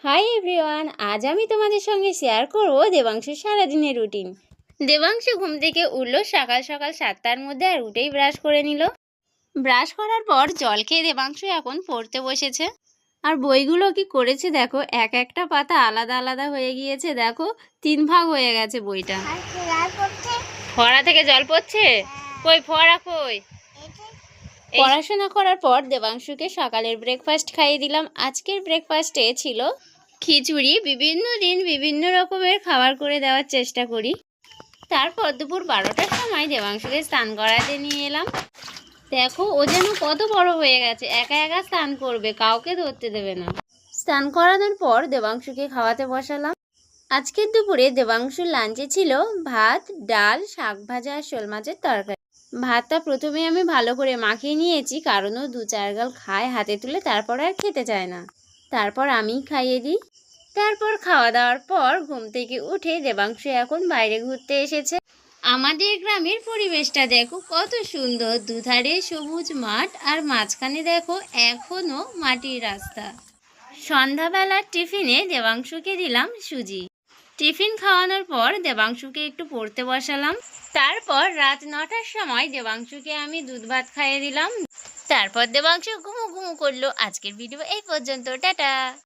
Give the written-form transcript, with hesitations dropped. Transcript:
Hi everyone, আজ আমি তোমাদের সঙ্গে শেয়ার করব দেবাংশুর সারাদিনের রুটিন। দেবাংশু ঘুম থেকে উঠলো সকাল সকাল 7টার মধ্যে, আর উঠেই ব্রাশ করে নিল। ব্রাশ করার পর জল খেয়ে দেবাংশু এখন পড়তে বসেছে। আর বইগুলো কি করেছে দেখো, এক একটা পাতা আলাদা আলাদা হয়ে গিয়েছে। দেখো 3 ভাগ হয়ে গেছে বইটা। ফোয়ারা থেকে জল পড়ছে? কই ফোয়ারা কই? পড়াশোনা করার পর দেবাংশুকে সকালের ব্রেকফাস্ট খাইয়ে দিলাম। আজকের ব্রেকফাস্টে ছিল খিচুড়ি। বিভিন্ন দিন বিভিন্ন রকমের খাবার করে দেওয়ার চেষ্টা করি। তারপর দুপুর 12টার সময় দেবাংশুকে স্নান করাতে নিয়ে এলাম। দেখো ও যেন কত বড় হয়ে গেছে, একা একা স্নান করবে, কাউকে ধরতে দেবে না। স্নান করানোর পর দেবাংশুকে খাওয়াতে বসালাম। আজকের দুপুরে দেবাংশুর লাঞ্চে ছিল ভাত, ডাল, শাক ভাজা আর শোল মাছের তরকারি। ভাতটা প্রথমে আমি ভালো করে মাখিয়ে নিয়েছি, কারণ ও 2-4 গাল খায় হাতে তুলে, তারপর আর খেতে চায় না। তারপর আমি খাইয়ে দিই। তারপর খাওয়া দাওয়ার পর ঘুম থেকে উঠে দেবাংশু এখন বাইরে ঘুরতে এসেছে। আমাদের গ্রামের পরিবেশটা দেখো কত সুন্দর, দুধারে সবুজ মাঠ আর মাঝখানে দেখো এখনো মাটির রাস্তা। সন্ধ্যাবেলার টিফিনে দেবাংশুকে দিলাম সুজি। টিফিন খাওয়ানোর পর দেবাংশুকে একটু পড়তে বসালাম। তারপর রাত 9টার সময় দেবাংশুকে আমি দুধ ভাত খাইয়ে দিলাম। তারপর দেবাংশু ঘুমু ঘুমু করলো। আজকের ভিডিও এই পর্যন্ত, টাটা।